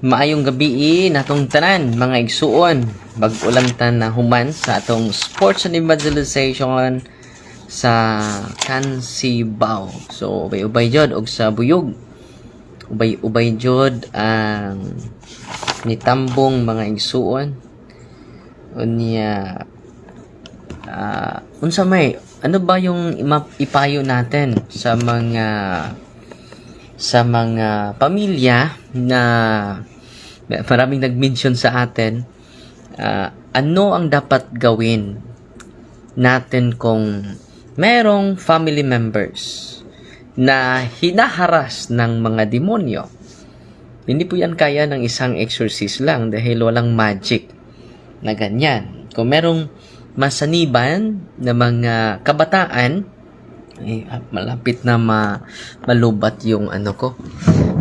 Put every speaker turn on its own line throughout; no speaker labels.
Maayong gabi natong tanan mga igsuon. Bag-ulantan na human sa atong sports and evangelization sa Cansibaw. So ubay-ubay jud og sa buyog. Ubay-ubay jud ang nitambong mga igsuon. Unya unsa may ano ba yung ipayo natin sa mga pamilya na maraming nag-mention sa atin, ano ang dapat gawin natin kung merong family members na hinaharas ng mga demonyo. Hindi po yan kaya ng isang exorcist lang dahil walang magic na ganyan. Kung merong masaniban na mga kabataan, malapit na malubat yung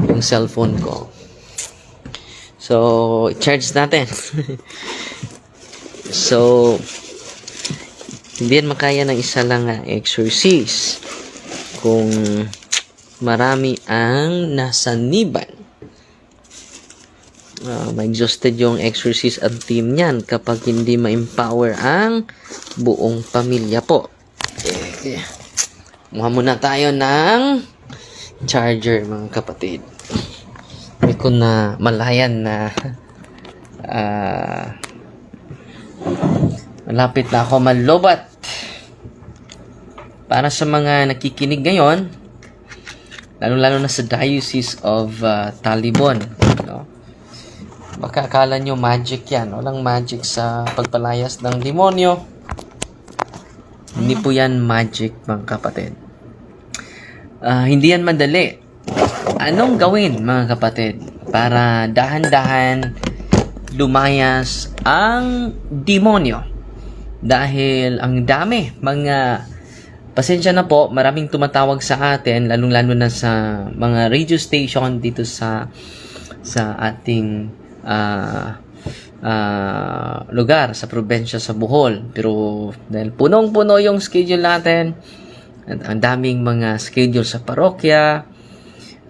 yung cellphone ko. So, i-charge natin. So, hindi yan makaya ng isa lang exorcist kung marami ang nasaniban. Ma-exhausted yung exorcist at team niyan kapag hindi ma-empower ang buong pamilya po. Muha muna tayo ng charger mga kapatid. Hindi ko na malayan na malapit na ako malubat. Para sa mga nakikinig ngayon, lalo-lalo na sa Diocese of Talibon, no? Baka akala nyo magic yan. Walang magic sa pagpalayas ng demonyo. Hindi po yan magic mga kapatid. Hindi yan madali. Anong gawin mga kapatid para dahan-dahan lumayas ang demonyo? Dahil ang dami mga pasensya na po, maraming tumatawag sa atin, lalong-lalo na sa mga radio station dito sa ating lugar, sa probinsya sa Bohol. Pero dahil punong-puno yung schedule natin, at ang daming mga schedule sa parokya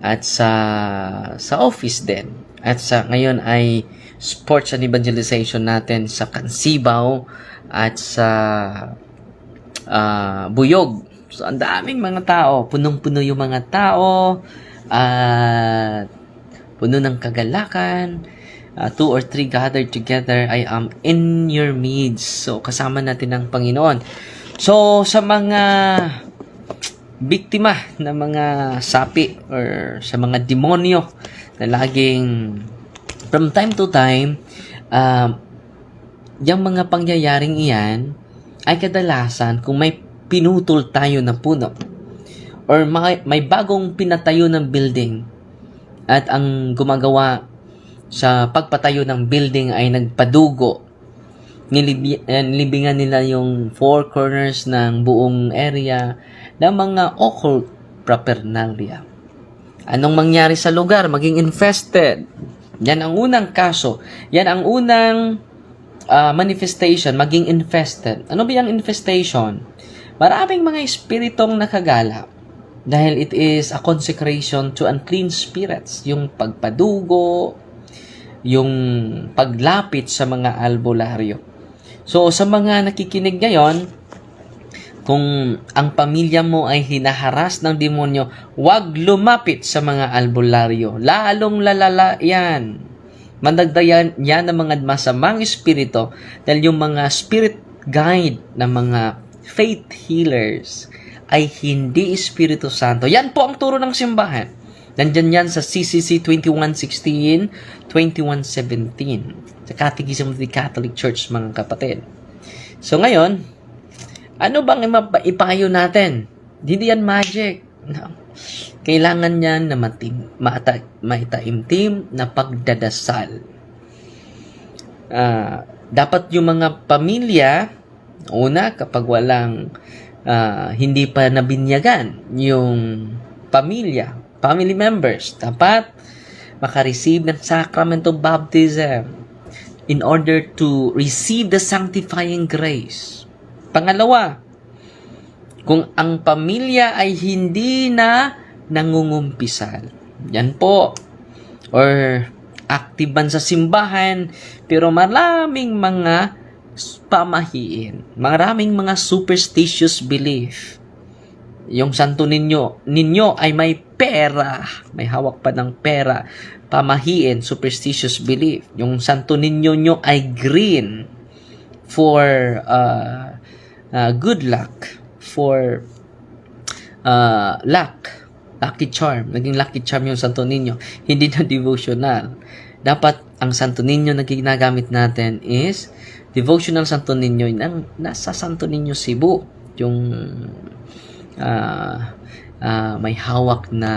at sa office din. At sa ngayon ay sports and evangelization natin sa Cansibaw at sa Buyog. So ang daming mga tao, punong-puno yung mga tao at puno ng kagalakan. 2 or 3 gathered together, I am in your midst. So kasama natin ang Panginoon. So sa mga biktima ng mga sapi or sa mga demonyo na laging from time to time, yung mga pangyayaring iyan ay kadalasan kung may pinutol tayo na puno or may bagong pinatayo ng building at ang gumagawa sa pagpatayo ng building ay nagpadugo, nilibingan nila yung 4 corners ng buong area ng mga occult paraphernalia. Anong mangyari sa lugar? Maging infested. Yan ang unang kaso. Yan ang unang manifestation, maging infested. Ano ba yung infestation? Maraming mga espiritong nakagala dahil it is a consecration to unclean spirits. Yung pagpadugo, yung paglapit sa mga albularyo. So, sa mga nakikinig ngayon, kung ang pamilya mo ay hinaharas ng demonyo, huwag lumapit sa mga albularyo. Lalong lalala yan. Mandagdayan yan ng mga masamang espiritu dahil yung mga spirit guide ng mga faith healers ay hindi Espiritu Santo. Yan po ang turo ng simbahan. Nandyan yan sa CCC 2116, 2117. Sa Catechism of the Catholic Church, mga kapatid. So ngayon, ano bang ipayo natin? Hindi yan magic. No. Kailangan yan na maitaimtim na pagdadasal. Dapat yung mga pamilya, una, kapag walang hindi pa nabinyagan yung pamilya, family members, dapat makareceive ng sacrament of baptism in order to receive the sanctifying grace. Pangalawa, kung ang pamilya ay hindi na nangungumpisal, yan po, or active man sa simbahan, pero maraming mga pamahiin, maraming mga superstitious belief. Yung santo ninyo ay may pera, may hawak pa ng pera, pamahiin, superstitious belief. Yung santo ninyo ay green for good luck, for lucky charm. Naging lucky charm yung santo ninyo, hindi na devotional. Dapat ang santo ninyo na ginagamit natin is devotional santo ninyo nasa santo ninyo Cebu, yung may hawak na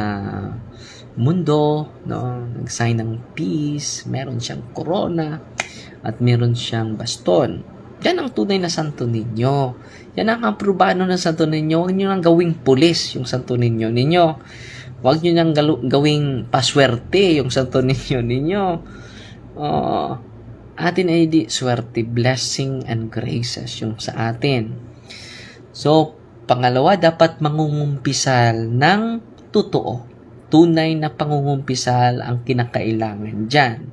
mundo, no, nag-sign ng peace, meron siyang corona, at meron siyang baston. Yan ang tunay na santo ninyo. Yan ang aprobado ng santo ninyo. Huwag nyo nang gawing pulis yung santo ninyo. Huwag nyo nang gawing paswerte yung santo ninyo. Atin ay di swerte, blessing and graces yung sa atin. So, pangalawa, dapat mangungumpisal ng totoo. Tunay na pangungumpisal ang kinakailangan dyan.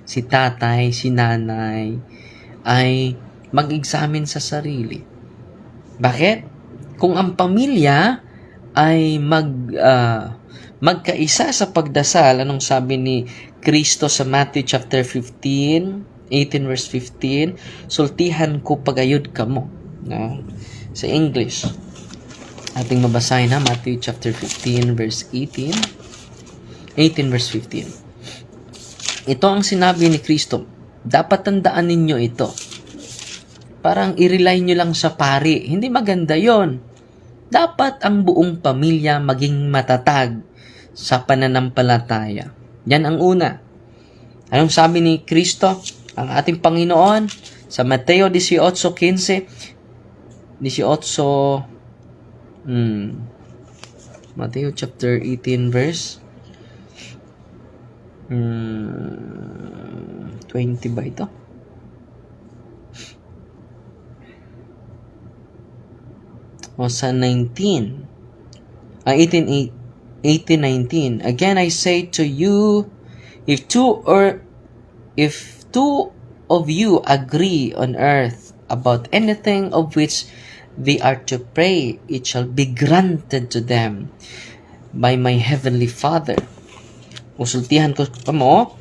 Si tatay, si nanay ay mag-examine sa sarili. Bakit? Kung ang pamilya ay magkaisa sa pagdasal, anong sabi ni Kristo sa Matthew chapter 18 verse 15, sultihan ko pagayod kamo. No? Sa English, ating mabasahin na Matthew chapter 15 verse 18 verse 15. Ito ang sinabi ni Kristo. Dapat tandaan ninyo ito. Parang i-rely nyo lang sa pari. Hindi maganda yon. Dapat ang buong pamilya maging matatag sa pananampalataya. Yan ang una. Anong sabi ni Kristo, ang ating Panginoon, sa Mateo 18:15, Mateo chapter 18 verse 20 ba ito? O sa 19. 18:19. Again I say to you, if two of you agree on earth about anything of which they are to pray, it shall be granted to them by my heavenly Father. Usultihan ko mo,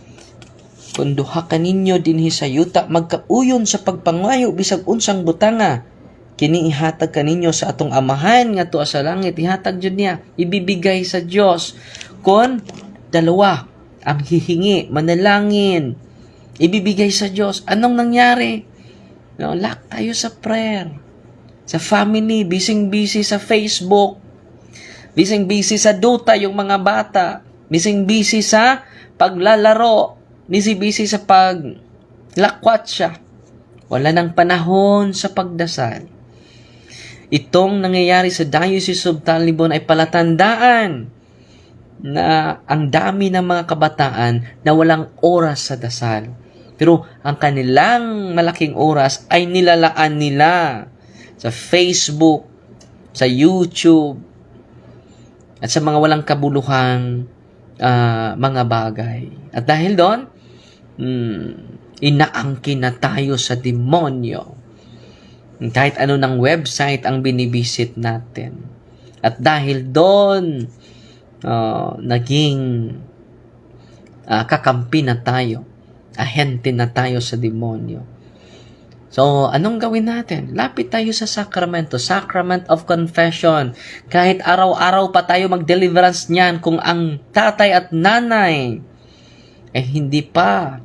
kung duha ka ninyo dinhi sa yuta magkauyon sa pagpangayo bisag unsang butanga, kini ihatag kaninyo sa atong amahan nga tuwa sa langit, ihatag jud niya, ibibigay sa Dios. Kon dalawa ang hihingi, manalangin, ibibigay sa Diyos. Anong nangyari? No, lack tayo sa prayer. Sa family, busy sa Facebook. Busy sa Dota yung mga bata. Busy sa paglalaro. Busy sa paglakwatsa. Wala nang panahon sa pagdasal. Itong nangyayari sa Diocese of Talibon ay palatandaan na ang dami ng mga kabataan na walang oras sa dasal. Pero ang kanilang malaking oras ay nilalaan nila sa Facebook, sa YouTube, at sa mga walang kabuluhang mga bagay. At dahil doon, inaangkin na tayo sa demonyo. Kahit ano ng website ang binibisit natin. At dahil doon, naging kakampi na tayo. Ahente na tayo sa demonyo. So, anong gawin natin? Lapit tayo sa sakramento, Sacrament of Confession. Kahit araw-araw pa tayo mag-deliverance niyan, kung ang tatay at nanay ay hindi pa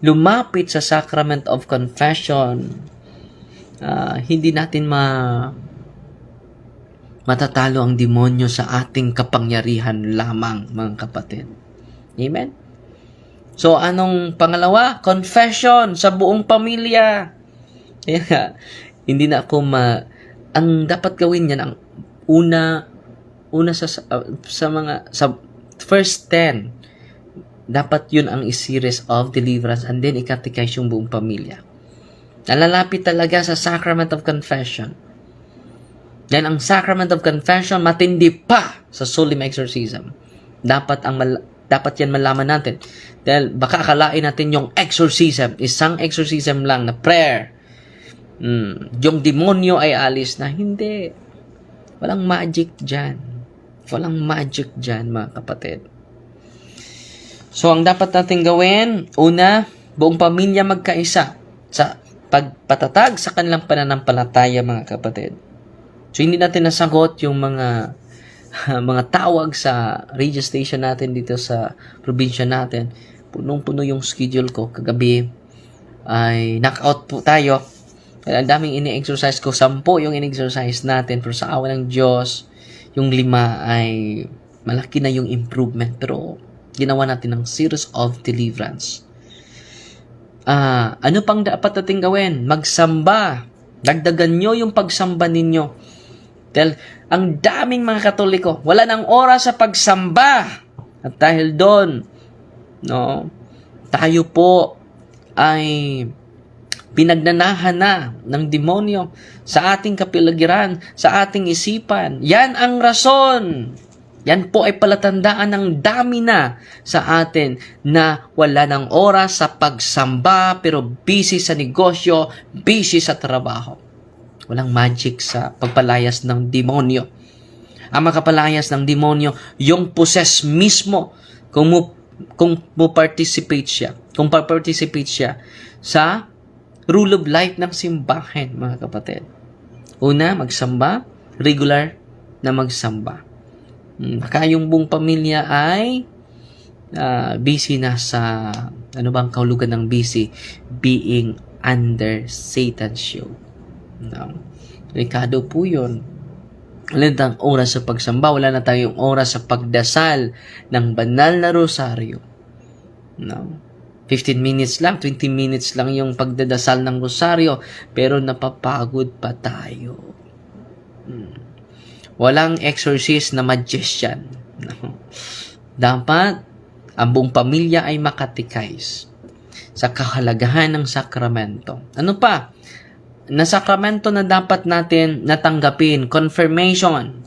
lumapit sa Sacrament of Confession, hindi natin matatalo ang demonyo sa ating kapangyarihan lamang, mga kapatid. Amen? So, anong pangalawa? Confession sa buong pamilya. Kaya, hindi na ako ang dapat gawin niyan, ang una sa first 10, dapat yun ang series of deliverance, and then ikatekize yung buong pamilya. Nalalapit talaga sa Sacrament of Confession. Then, ang Sacrament of Confession, matindi pa sa solemn exorcism. Dapat ang Dapat yan malaman natin. Dahil baka akalain natin yung exorcism, isang exorcism lang na prayer. Yung demonyo ay alis na. Hindi. Walang magic dyan. Walang magic dyan, mga kapatid. So, ang dapat natin gawin, una, buong pamilya magkaisa sa pagpatatag sa kanilang pananampalataya, mga kapatid. So, hindi natin nasagot yung mga tawag sa radio station natin dito sa probinsya natin. Punong-puno yung schedule ko. Kagabi ay knockout po tayo. Ang daming ini-exercise ko. 10 yung in-exercise natin. Pero sa awa ng Diyos, yung 5 ay malaki na yung improvement. Pero ginawa natin ng series of deliverance. Ano pang dapat natin gawin? Magsamba. Dagdagan nyo yung pagsamba ninyo. Dahil ang daming mga Katoliko, wala nang oras sa pagsamba. At dahil doon, tayo po ay pinagnanahan na ng demonyo sa ating kapiligiran, sa ating isipan. Yan ang rason. Yan po ay palatandaan ng dami na sa atin na wala ng oras sa pagsamba pero busy sa negosyo, busy sa trabaho. Walang magic sa pagpalayas ng demonyo. Ang makapalayas ng demonyo, yung possess mismo, kung participate siya sa rule of life ng simbahan, mga kapatid. Una, magsamba, regular na magsamba. Baka yung buong pamilya ay busy na sa, ano bang kahulugan ng busy? Being under Satan's yoke. Delikado po yun. Wala na tayong oras sa pagsamba, wala na tayong oras sa pagdasal ng banal na rosaryo. 15 minutes lang, 20 minutes lang yung pagdadasal ng rosaryo, pero napapagod pa tayo. Walang exorcist na magician. Dapat ang buong pamilya ay makatikize sa kahalagahan ng sakramento. Ano pa? Na sakramento na dapat natin natanggapin, confirmation.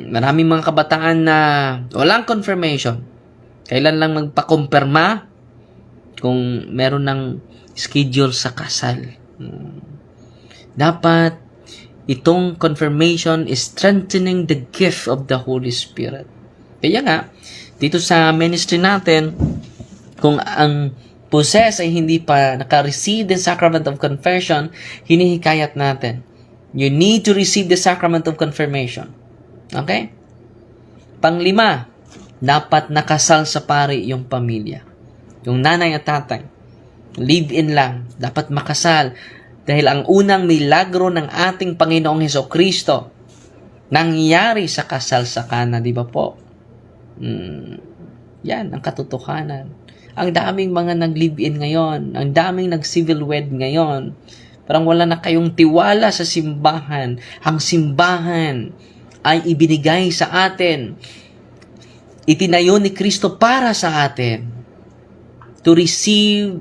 Maraming mga kabataan na walang confirmation. Kailan lang magpakumpirma kung meron ng schedule sa kasal. Dapat itong confirmation is strengthening the gift of the Holy Spirit. Kaya nga, dito sa ministry natin, kung ang possess ay hindi pa naka-receive the sacrament of confession, hinihikayat natin. You need to receive the sacrament of confirmation. Okay? 5, dapat nakasal sa pari yung pamilya. Yung nanay at tatay. Live-in lang. Dapat makasal. Dahil ang unang milagro ng ating Panginoong Hesukristo nangyari sa kasal sa Kana, di ba po? Yan ang katotohanan. Ang daming mga nag-live-in ngayon. Ang daming nag-civil wed ngayon. Parang wala na kayong tiwala sa simbahan. Ang simbahan ay ibinigay sa atin. Itinayo ni Kristo para sa atin. To receive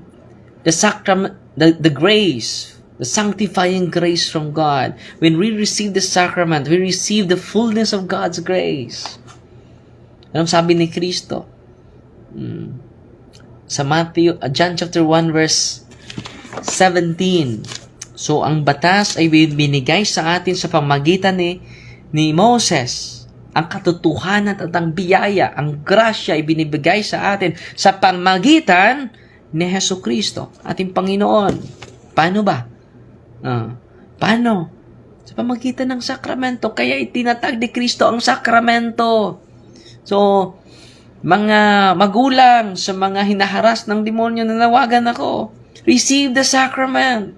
the sacrament, the grace, the sanctifying grace from God. When we receive the sacrament, we receive the fullness of God's grace. Anong sabi ni Kristo? Sa John chapter 1 verse 17. So, ang batas ay binigay sa atin sa pamagitan ni Moses. Ang katotohanan at ang biyaya, ang grasya ay binibigay sa atin sa pamagitan ni Hesukristo, ating Panginoon. Paano ba? Paano? Sa pamagitan ng sakramento. Kaya itinatag ni Kristo ang sakramento. So, mga magulang sa mga hinaharas ng demonyo, nanawagan ako. Receive the sacrament.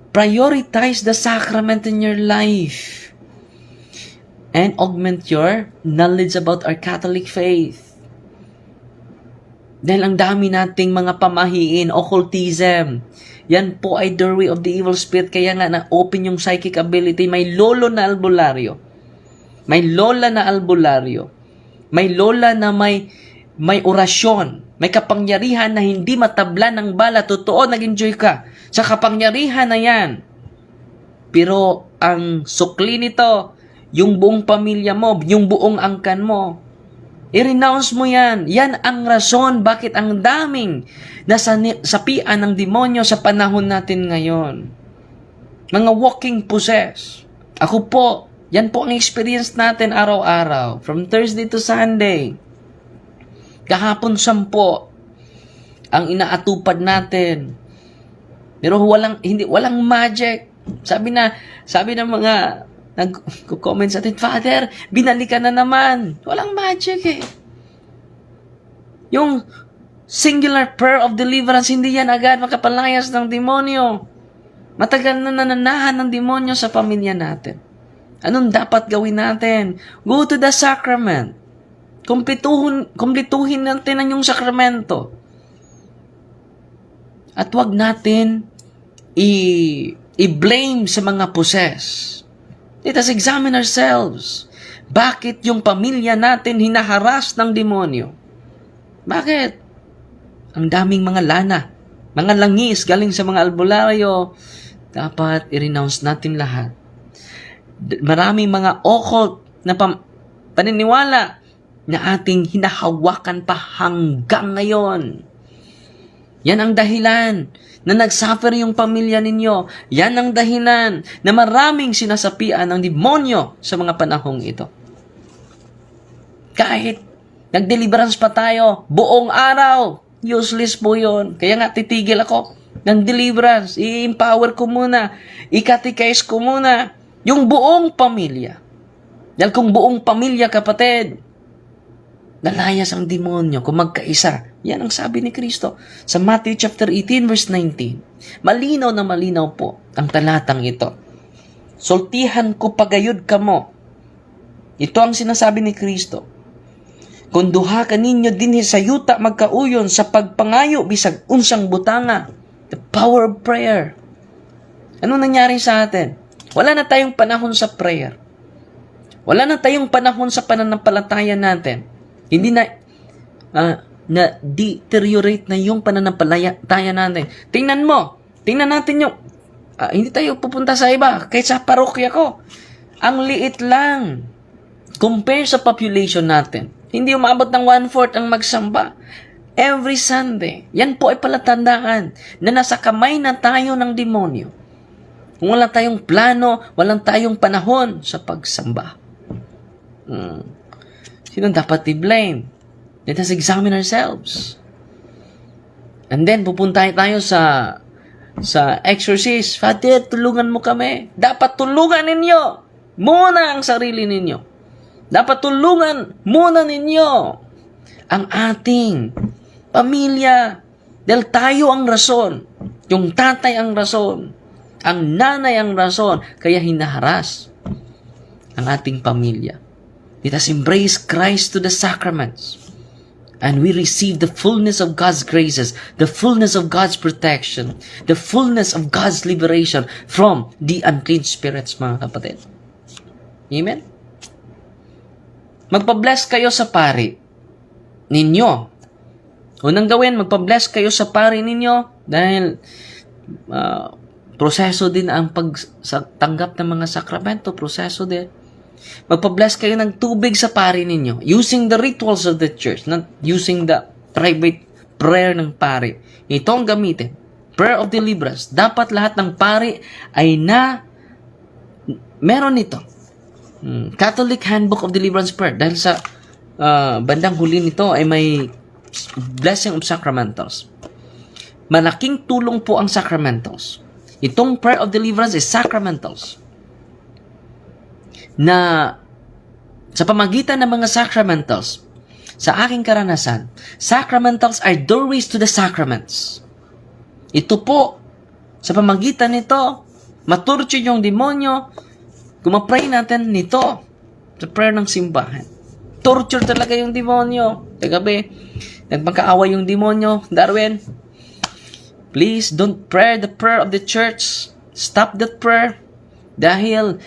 Prioritize the sacrament in your life. And augment your knowledge about our Catholic faith. Dahil ang dami nating mga pamahiin, occultism. Yan po ay doorway of the evil spirit. Kaya nga na-open yung psychic ability. May lolo na albularyo. May lola na albularyo. May lola na may orasyon. May kapangyarihan na hindi matabla ng bala. Totoo, nag-enjoy ka sa kapangyarihan na yan. Pero ang sukli nito, yung buong pamilya mo, yung buong angkan mo, I-renounce mo yan. Yan ang rason bakit ang daming nasapian ng demonyo sa panahon natin ngayon. Mga walking possessed. Ako po, yan po ang experience natin araw-araw. From Thursday to Sunday. Kahapon 10 ang inaatupad natin. Pero walang magic. Sabi ng mga nag-comment sa atin, Father, binalikan na naman. Walang magic eh. Yung singular prayer of deliverance, hindi yan agad makapalayas ng demonyo. Matagal na nananahan ng demonyo sa pamilya natin. Anong dapat gawin natin? Go to the sacrament. Kumplituhin natin ang yung sakramento. At wag natin i-blame sa mga possess. Let us examine ourselves. Bakit yung pamilya natin hinaharas ng demonyo? Bakit? Ang daming mga lana, mga langis galing sa mga albularyo. Dapat i-renounce natin lahat. Maraming mga occult na paniniwala na ating hinahawakan pa hanggang ngayon. Yan ang dahilan na nagsuffer yung pamilya ninyo. Yan ang dahilan na maraming sinasapian ng demonyo sa mga panahong ito. Kahit nag-deliverance pa tayo, buong araw, useless po yun. Kaya nga titigil ako ng deliverance. I-empower ko muna. I-catechize ko muna yung buong pamilya. Dahil kung buong pamilya, kapatid, nalayas ang demonyo kung magkaisa. Yan ang sabi ni Kristo sa Matthew chapter 18 verse 19. Malinaw na malinaw po ang talatang ito. Sultihan ko pagayod kamo. Ito ang sinasabi ni Kristo. Kung duha ka ninyo dinhi sa yuta magkauyon sa pagpangayo bisag unsang butanga. The power of prayer. Ano nangyari sa atin? Wala na tayong panahon sa prayer. Wala na tayong panahon sa pananampalataya natin. Hindi na deteriorate na yung pananampalataya natin. Tingnan natin yung, hindi tayo pupunta sa iba, kahit sa parokya ko. Ang liit lang. Compare sa population natin. Hindi umabot ng 1/4 ang magsamba. Every Sunday. Yan po ay palatandaan na nasa kamay na tayo ng demonyo. Kung wala tayong plano, walang tayong panahon sa pagsamba. Sino dapat i-blame? Let us examine ourselves. And then, pupunta tayo sa exorcist. Father, tulungan mo kami. Dapat tulungan ninyo muna ang sarili ninyo. Dapat tulungan muna ninyo ang ating pamilya. Dahil tayo ang rason. Yung tatay ang rason. Ang nanay ang rason. Kaya hinaharas ang ating pamilya. Let us embrace Christ to the sacraments. And we receive the fullness of God's graces, the fullness of God's protection, the fullness of God's liberation from the unclean spirits, mga kapatid. Amen? Magpa-bless kayo sa pari ninyo. Unang gawin, magpa-bless kayo sa pari ninyo dahil proseso din ang pagtanggap ng mga sakramento, proseso din. Magpa-bless kayo ng tubig sa pari ninyo using the rituals of the church, not using the private prayer ng pari. Ito ang gamitin. Prayer of deliverance. Dapat lahat ng pari ay meron nito. Catholic Handbook of Deliverance Prayer. Dahil sa bandang huli nito ay may blessing of sacramentals. Malaking tulong po ang sacramentals. Itong prayer of deliverance is sacramentals. Na sa pamagitan ng mga sacramentals, sa aking karanasan, sacramentals are doorways to the sacraments. Ito po, sa pamagitan nito, maturture yung demonyo, kumapray natin nito sa prayer ng simbahan. Torture talaga yung demonyo. Kagabi, nagpagkaaway yung demonyo. Darwin, please don't pray the prayer of the church. Stop that prayer. Dahil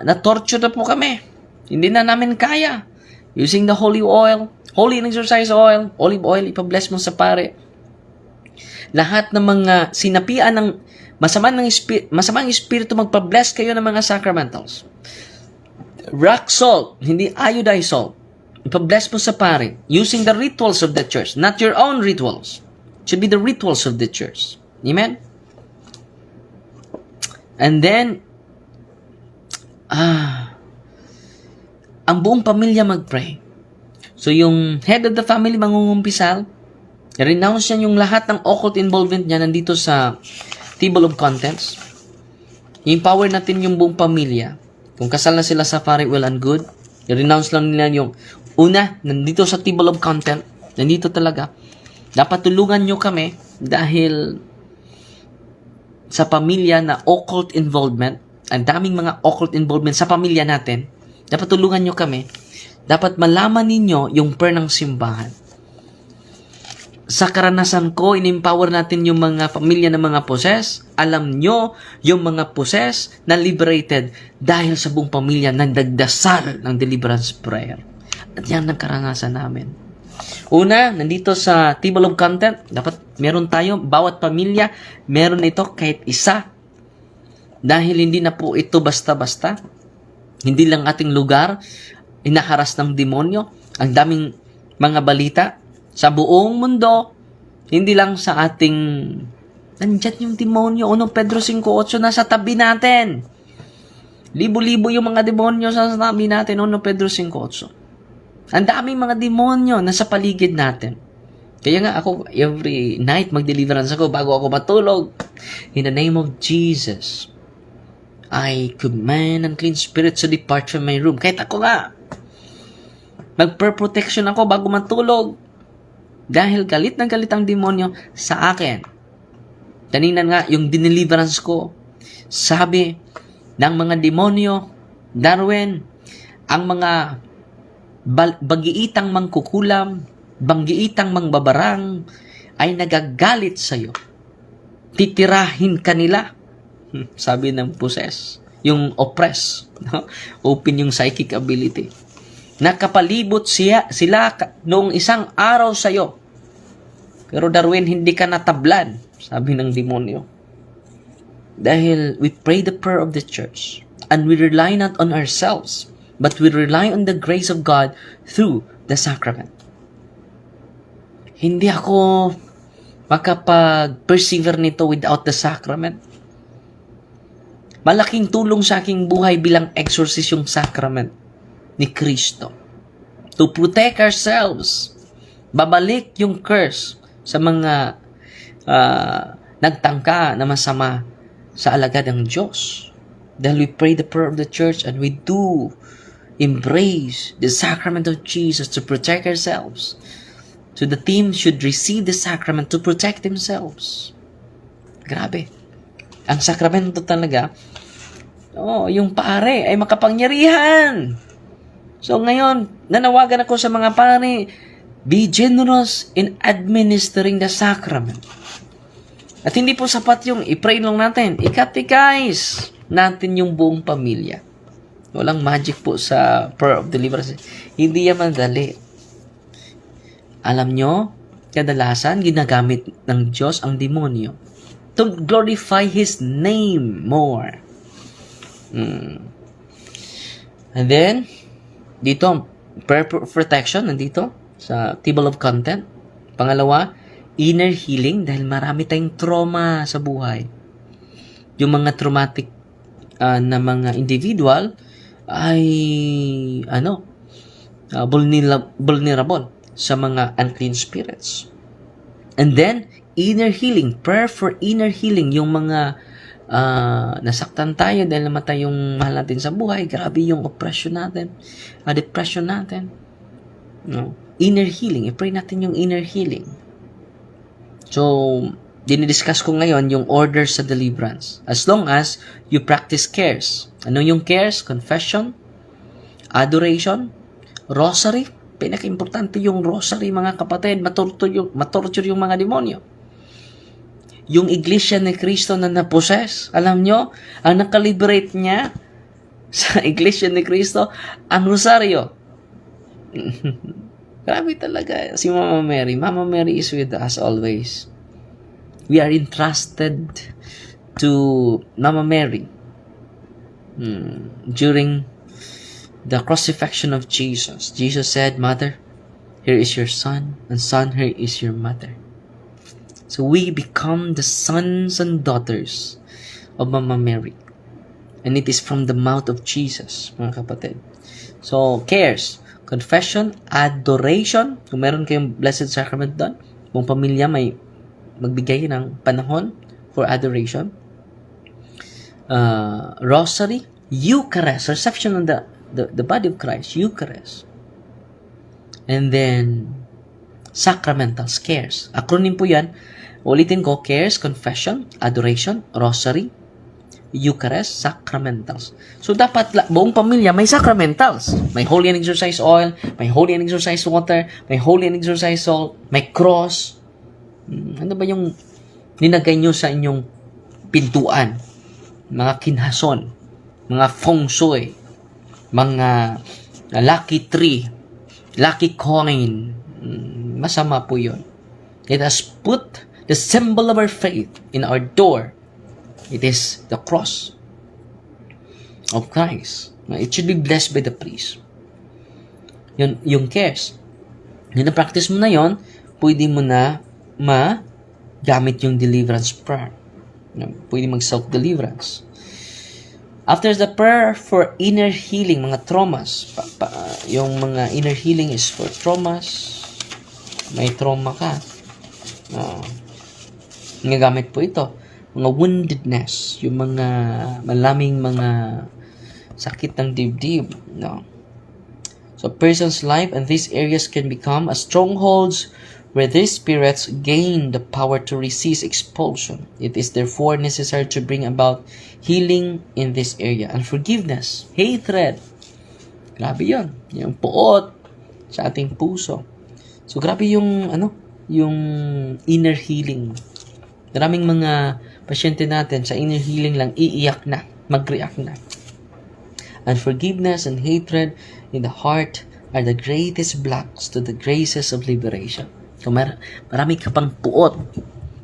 na-torture na po kami. Hindi na namin kaya. Using the holy oil, holy and exorcise oil, olive oil, ipabless mo sa pare. Lahat ng mga sinapian ng masamang espiritu, magpa-bless kayo ng mga sacramentals. Rock salt, hindi iodized salt. ipabless mo sa pare using the rituals of the church, not your own rituals. It should be the rituals of the church. Amen? And then, ang buong pamilya mag-pray. So, yung head of the family mangungumpisal, renounce niya yung lahat ng occult involvement niya nandito sa table of contents. I-empower natin yung buong pamilya. Kung kasal na sila sa pare, well and good. I-renounce lang nila yung una, nandito sa table of content, nandito talaga. Dapat tulungan nyo kami dahil sa pamilya na occult involvement, ang daming mga occult involvement sa pamilya natin, dapat tulungan nyo kami. Dapat malaman ninyo yung prayer ng simbahan. Sa karanasan ko, in-empower natin yung mga pamilya ng mga possess. Alam nyo, yung mga possess na liberated dahil sa buong pamilya nagdagdasal ng deliverance prayer. At yan ang karanasan namin. Una, nandito sa table of content, dapat meron tayo, bawat pamilya, meron ito kahit isa. Dahil hindi na po ito basta-basta. Hindi lang ating lugar, inaharas ng demonyo. Ang daming mga balita sa buong mundo, hindi lang sa ating, nandyan yung demonyo. 1 Pedro 5:8, nasa tabi natin. Libo-libo yung mga demonyo sa tabi natin. 1 Pedro 5:8. Ang daming mga demonyo nasa paligid natin. Kaya nga ako, every night mag-deliverance ako bago ako matulog. In the name of Jesus, I command unclean spirits to depart from my room. Kahit ako nga, mag-protection ako bago matulog. Dahil galit na galit ang demonyo sa akin. Kanina nga, yung dineliverance ko, sabi ng mga demonyo, Darwin, ang mga bagiitang mangkukulam, banggiitang mangbabarang, ay nagagalit sa'yo. Titirahin kanila. Sabi ng possess, yung oppress, no? Open yung psychic ability. Nakapalibot sila noong isang araw sa'yo. Pero Darwin, hindi ka natablan, sabi ng demonyo. Dahil we pray the prayer of the church and we rely not on ourselves, but we rely on the grace of God through the sacrament. Hindi ako makapag-persevere nito without the sacrament. Malaking tulong sa aking buhay bilang exorcist yung sacrament ni Kristo. To protect ourselves. Babalik yung curse sa mga nagtangka na masama sa alagad ng Diyos. Dahil we pray the prayer of the church and we do embrace the sacrament of Jesus to protect ourselves. So the team should receive the sacrament to protect themselves. Grabe. Ang sakramento talaga, yung pare ay makapangyarihan. So ngayon, nanawagan ako sa mga pare, be generous in administering the sacrament. At hindi po sapat yung i-pray lang natin, ikatikais natin yung buong pamilya. Walang magic po sa prayer of deliverance. Hindi yan madali. Alam nyo, kadalasan ginagamit ng Diyos ang demonyo to glorify His name more. And then, dito, prayer protection, nandito, sa table of content. Pangalawa, inner healing, dahil marami tayong trauma sa buhay. Yung mga traumatic na mga individual ay, vulnerable sa mga unclean spirits. And then, inner healing, prayer for inner healing, yung mga nasaktan tayo dahil namatay yung mahal natin sa buhay, grabe yung oppression natin, depression natin, no? Inner healing, i-pray natin yung inner healing. So, dinidiscuss ko ngayon yung orders sa deliverance. As long as you practice cares. Ano yung cares? Confession, adoration, rosary. Pinaka-importante yung rosary, mga kapatid. Matorture yung mga demonyo. Yung Iglesia ni Cristo na napossess, alam nyo, ang nakaliberate niya sa Iglesia ni Cristo, ang rosaryo. Grabe talaga si Mama Mary. Mama Mary is with us always. We are entrusted to Mama Mary during the crucifixion of Jesus. Jesus said, Mother, here is your son, and son, here is your mother. So we become the sons and daughters of Mama Mary. And it is from the mouth of Jesus, mga kapatid. So, cares, confession, adoration. Kung meron kayong Blessed Sacrament doon, kung pamilya may magbigay ng panahon for adoration. Rosary, Eucharist, reception of the body of Christ, Eucharist. And then, sacramentals, cares. Acronym po yan. Ulitin ko, cares, confession, adoration, rosary, Eucharist, sacramentals. So, dapat buong pamilya may sacramentals. May holy and exorcise oil, may holy and exorcise water, may holy and exorcise salt, may cross. Ano ba yung ninagay nyo sa inyong pintuan? Mga kinhason, mga feng shui, mga lucky tree, lucky coin. Masama po yun. It has put the symbol of our faith in our door. It is the cross of Christ. It should be blessed by the priest. Yun, yung cares. Yung na-practice mo na yon, pwede mo na gamit yung deliverance prayer. Pwede mag-self-deliverance. After the prayer for inner healing, mga traumas, yung mga inner healing is for traumas. May trauma ka. Ngagamit po ito. Mga woundedness, yung mga malaming mga sakit ng dibdib. No? So, a person's life and these areas can become as strongholds where these spirits gain the power to resist expulsion. It is therefore necessary to bring about healing in this area. And forgiveness, hatred. Grabe yun. Yung puot sa ating puso. So, grabe yung, yung inner healing. Maraming mga pasyente natin sa inner healing lang, iiyak na, mag-react na. And forgiveness and hatred in the heart are the greatest blocks to the graces of liberation. So, marami ka pang puot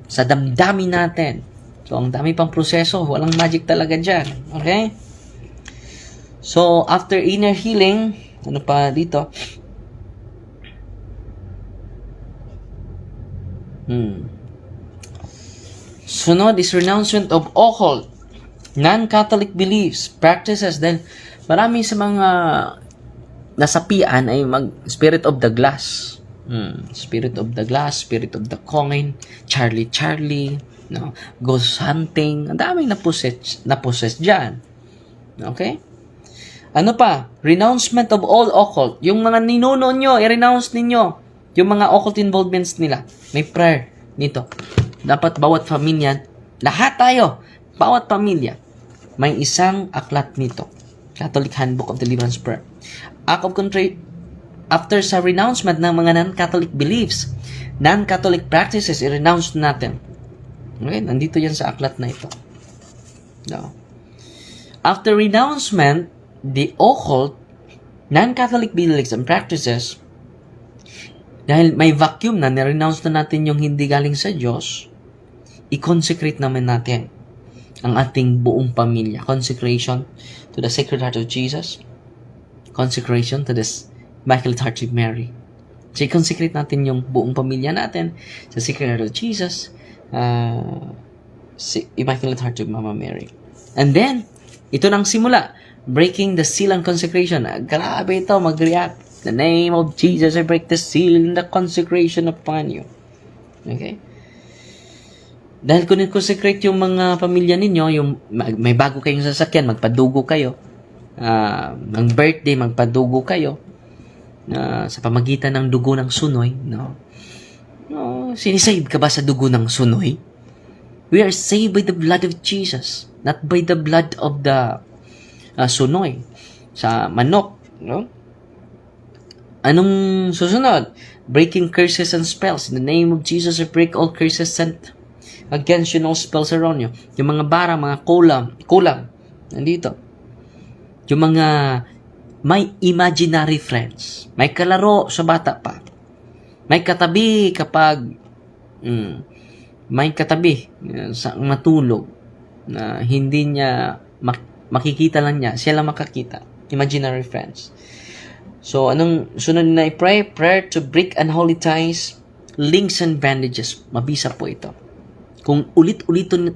sa damdamin natin. So, ang dami pang proseso, walang magic talaga dyan. Okay? So, after inner healing, ano pa dito? Sunod is renouncement of occult, non-Catholic beliefs, practices. Then, marami sa mga nasapian ay spirit of the glass. Spirit of the glass, spirit of the coin, Charlie, no? Ghost hunting. Ang daming na-possess dyan. Okay? Ano pa? Renouncement of all occult. Yung mga ninuno nyo, i-renounce ninyo. Yung mga occult involvements nila. May prayer nito. Dapat bawat pamilya, lahat tayo, bawat pamilya, may isang aklat nito. Catholic Handbook of Deliverance Prayer. Act of contrite, after sa renouncement ng mga non-Catholic beliefs, non-Catholic practices, i-renounce natin. Okay? Nandito yan sa aklat na ito. No. After renouncement, the occult, non-Catholic beliefs and practices, dahil may vacuum na, nirenounce na natin yung hindi galing sa Diyos, i-consecrate naman natin ang ating buong pamilya. Consecration to the Sacred Heart of Jesus. Consecration to the Immaculate Heart of Mary. So, i-consecrate natin yung buong pamilya natin sa Sacred Heart of Jesus, Immaculate Heart of Mama Mary. And then, ito nang simula, breaking the seal and consecration. Grabe ito, mag-react. In the name of Jesus, I break the seal and the consecration upon you. Okay? Dahil kung i-consecrate yung mga pamilya ninyo, yung may bago kayong sasakyan, magpadugo kayo. Ang birthday, magpadugo kayo. Sa pamagitan ng dugo ng sunoy. No? Sinisave ka ba sa dugo ng sunoy? We are saved by the blood of Jesus, not by the blood of the sunoy. Sa manok. No? Anong susunod? Breaking curses and spells. In the name of Jesus, I break all curses sent against you, no spells around you. Yung mga bara, mga kulam, nandito. Yung mga may imaginary friends. May kalaro sa bata pa. May katabi kapag may katabi sa matulog na hindi niya makikita lang niya, siya lang makakita. imaginary friends. So, anong sunod na i-pray? Prayer to break unholy ties, links and bandages. Mabisa po ito. Kung ulit-ulitin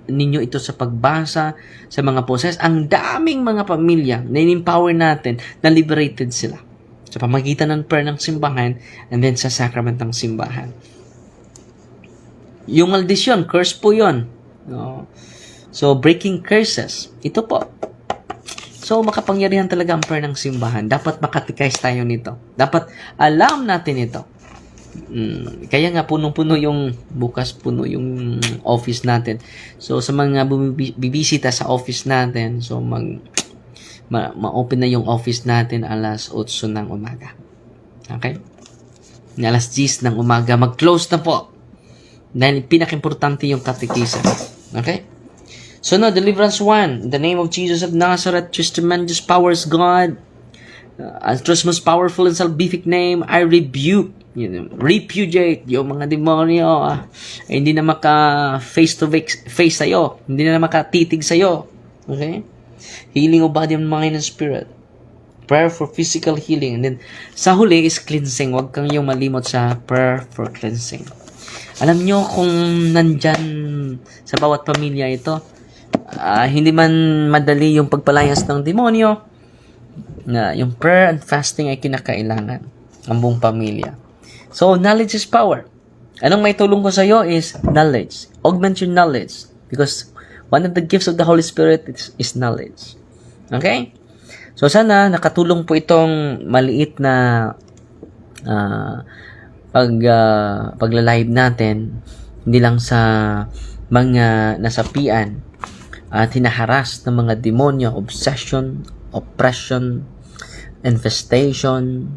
ninyo ito sa pagbasa sa mga poses, ang daming mga pamilya na in-empower natin na liberated sila. Sa pamagitan ng prayer ng simbahan and then sa sacrament ng simbahan. Yung maldisyon, curse po yun. No? So, breaking curses. Ito po. So, makapangyarihan talaga ang prayer ng simbahan. Dapat makatikais tayo nito. Dapat alam natin ito. Kaya nga, punong-puno yung, bukas puno yung office natin. So, sa mga bibisita sa office natin, so, ma-open na yung office natin alas 8 ng umaga. Okay? Alas 10 ng umaga, mag-close na po. Dahil pinaka-importante yung catechism. Okay? So now, deliverance 1. In the name of Jesus of Nazareth, His tremendous powers, God, and His most powerful and salvific name, I repudiate yung mga demonyo hindi na maka face sa'yo. Hindi na makatitig sa'yo. Okay? Healing of body and mind and spirit. Prayer for physical healing. And then, sa huli is cleansing. Huwag kang yung malimot sa prayer for cleansing. Alam nyo kung nandyan sa bawat pamilya ito, hindi man madali yung pagpalayas ng demonyo, na yung prayer and fasting ay kinakailangan ang buong pamilya. So, knowledge is power. Anong may tulong ko sa iyo is knowledge. Augment your knowledge. Because one of the gifts of the Holy Spirit is knowledge. Okay? So, sana nakatulong po itong maliit na pagla-live natin, hindi lang sa mga nasapian at hinaharas ng mga demonyo, obsession, oppression, infestation,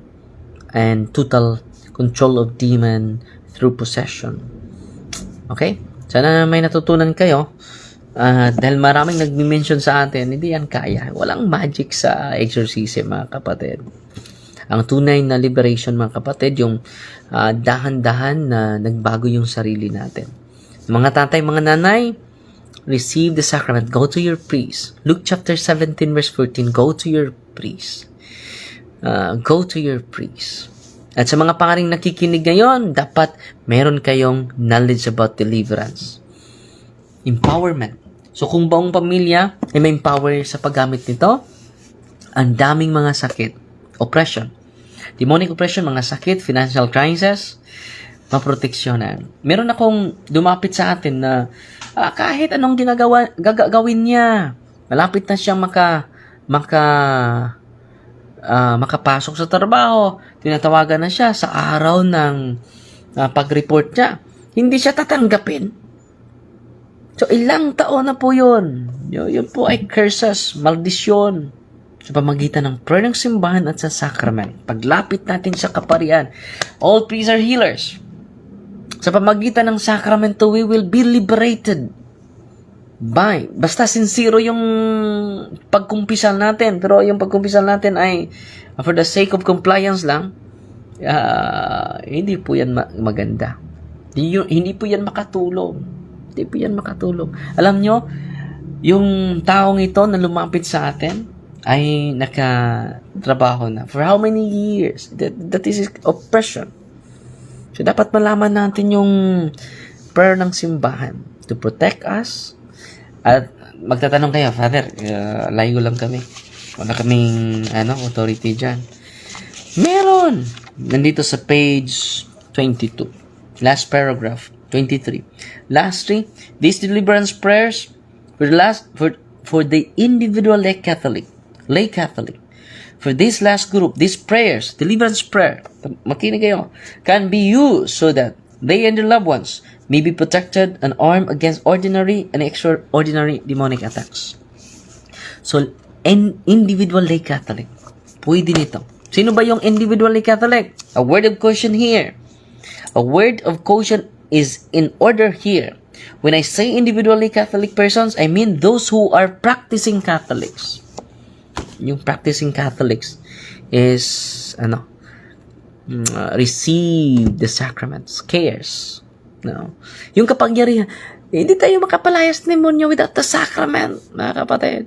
and total control of demon through possession. Okay? Sana may natutunan kayo. Dahil maraming nag-mention sa atin, hindi yan kaya. Walang magic sa exorcism, mga kapatid. Ang tunay na liberation, mga kapatid, yung dahan-dahan na nagbago yung sarili natin. Mga tatay, mga nanay, receive the sacrament. Go to your priest. Luke chapter 17 verse 14, go to your priest. Go to your priest. At sa mga pangaring nakikinig ngayon, dapat meron kayong knowledge about deliverance. Empowerment. So kung buong pamilya ay may empower sa paggamit nito, ang daming mga sakit, oppression, demonic oppression, mga sakit, financial crisis, maproteksyonan. Meron akong dumapit sa atin na kahit anong gagawin niya, malapit na siyang makapasok sa trabaho, tinatawagan na siya sa araw ng pag-report niya. Hindi siya tatanggapin. So, ilang taon na po yun. Yun po ay curses, maldisyon. Sa pamagitan ng prayer ng simbahan at sa sacrament. Paglapit natin sa kaparian. All priests are healers. Sa pamagitan ng sacramento, we will be liberated. Basta sincero yung pagkumpisal natin. Pero yung pagkumpisal natin ay for the sake of compliance lang. Hindi po yan maganda. Hindi po yan makatulong. Hindi po yan makatulong. Alam nyo, yung taong ito na lumapit sa atin ay nakatrabaho na. For how many years? That is oppression. So, dapat malaman natin yung prayer ng simbahan to protect us. At magtatanong kayo, Father, layo lang kami. Wala kaming authority dyan. Meron! Nandito sa page 22. Last paragraph. 23. Lastly, these deliverance prayers for the individual lay Catholic. For this last group, these prayers, deliverance prayer, makinig kayo, can be used so that they and their loved ones may be protected and armed against ordinary and extraordinary demonic attacks. So, individual lay Catholic. Pwede nito. Sino ba yung individual lay Catholic? A word of caution here. A word of caution is in order here. When I say individually Catholic persons, I mean those who are practicing Catholics. Yung practicing Catholics is receive the sacraments, cares. No. Yung kapangyarihan, hindi tayo makapalayas demonyo without the sacrament, mga kapatid.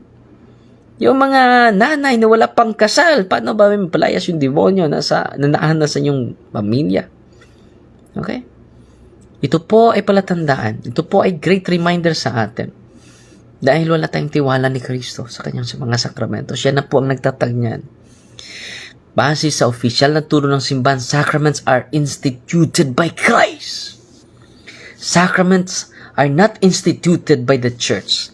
Yung mga nanay na wala pang kasal, paano ba may palayas yung demonyo na nanaan na sa inyong pamilya? Okay? Ito po ay palatandaan. Ito po ay great reminder sa atin. Dahil wala tayong tiwala ni Kristo sa kanyang mga sakramento. Siya na po ang nagtatag niyan. Base sa opisyal na turo ng simbahan, sacraments are instituted by Christ. Sacraments are not instituted by the church.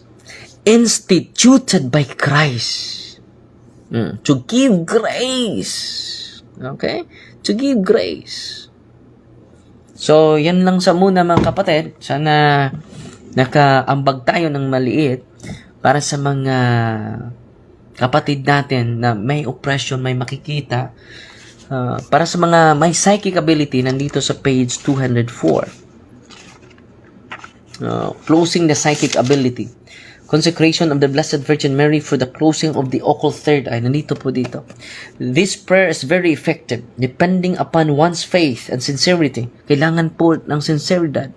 Instituted by Christ. To give grace. Okay? To give grace. So, yan lang sa muna mga kapatid. Sana nakaambag tayo ng maliit para sa mga kapatid natin na may oppression, may makikita. Para sa mga may psychic ability, nandito sa page 204. Closing the psychic ability. Consecration of the Blessed Virgin Mary for the closing of the occult third eye. Nandito po dito. This prayer is very effective depending upon one's faith and sincerity. Kailangan po ng sinceridad.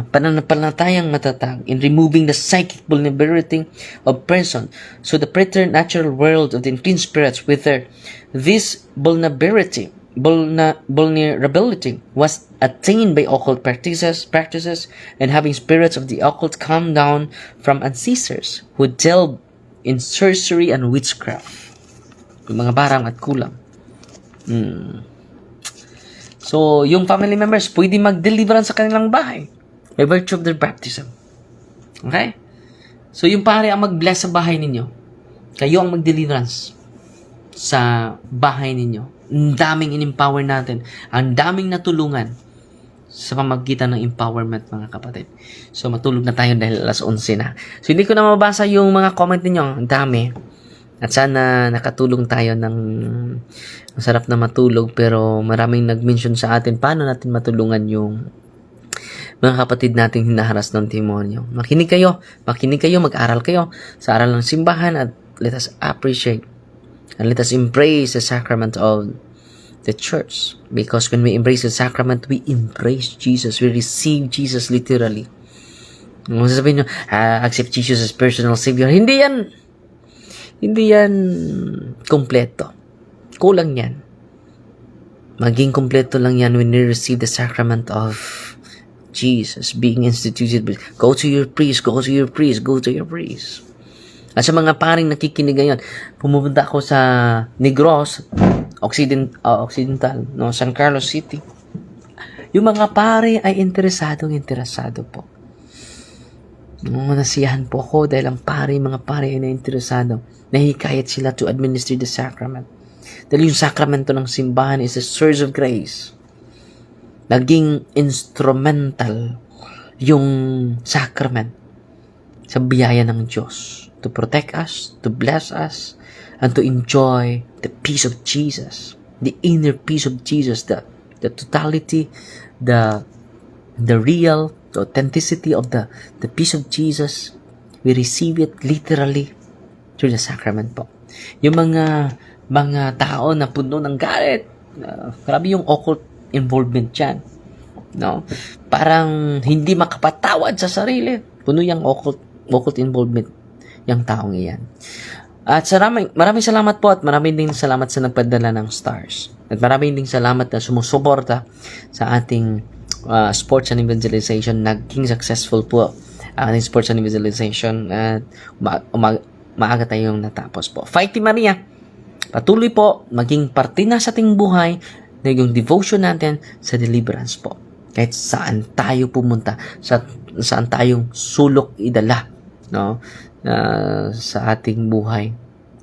Pananampalatayang matatag in removing the psychic vulnerability of person. So the preternatural world of the unclean spirits with this vulnerability was attained by occult practices, and having spirits of the occult come down from ancestors who delve in sorcery and witchcraft. Yung mga barang at kulang. So, yung family members, pwede mag-deliverance sa kanilang bahay by virtue of their baptism. Okay? So, yung pare ang mag-bless sa bahay ninyo. Kayo ang mag-deliverance sa bahay ninyo. Ang daming in-empower natin. Ang daming natulungan sa pamagitan ng empowerment, mga kapatid. So, matulog na tayo dahil alas 11 na. So, hindi ko na mabasa yung mga comment ninyo. Ang dami. At sana nakatulong tayo ng masarap na matulog, pero maraming nag-mention sa atin paano natin matulungan yung mga kapatid nating hinaharas ng demonyo. Makinig kayo, mag-aral kayo sa aral ng simbahan at let us appreciate and let us embrace the sacrament of the church. Because when we embrace the sacrament, we embrace Jesus. We receive Jesus literally. Kung sasabihin nyo, accept Jesus as personal Savior. Hindi yan kompleto. Kulang yan. Maging kompleto lang yan when we receive the sacrament of Jesus being instituted. Go to your priest. At sa mga paring nakikinig ngayon, pumupunta ako sa Negros, Occidental, no, San Carlos City. Yung mga pare ay interesado po. Nasiyahan po ako dahil ang mga pare ay na-interesado. Nahihikayat sila to administer the sacrament. Dahil yung sakramento ng simbahan is a source of grace. Naging instrumental yung sacrament sa biyaya ng Diyos to protect us, to bless us, and to enjoy the peace of Jesus, the inner peace of Jesus, the totality, the real, the authenticity of the peace of Jesus. We receive it literally through the sacrament po. Yung mga tao na puno ng galit, grabe yung occult involvement dyan. No? Parang hindi makapatawad sa sarili. Puno yung occult involvement yung taong iyan. At maraming salamat po at maraming din salamat sa nagpadala ng stars. At maraming din salamat na sumusuporta sa ating sports and evangelization. Naging successful po ang ating sports and evangelization at maaga tayong natapos po. Fighty Maria, patuloy po maging parte na sa ating buhay na yung devotion natin sa deliverance po. Kahit saan tayo pumunta, saan tayong sulok idala, no? Sa ating buhay.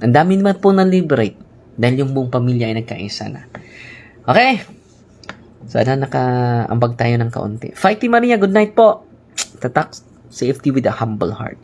Ang dami naman po na-liberate dahil yung buong pamilya ay nagkaisa na. Okay? Sana nakaambag tayo ng kaunti. Fighty Maria, good night po. Tatak, safety with a humble heart.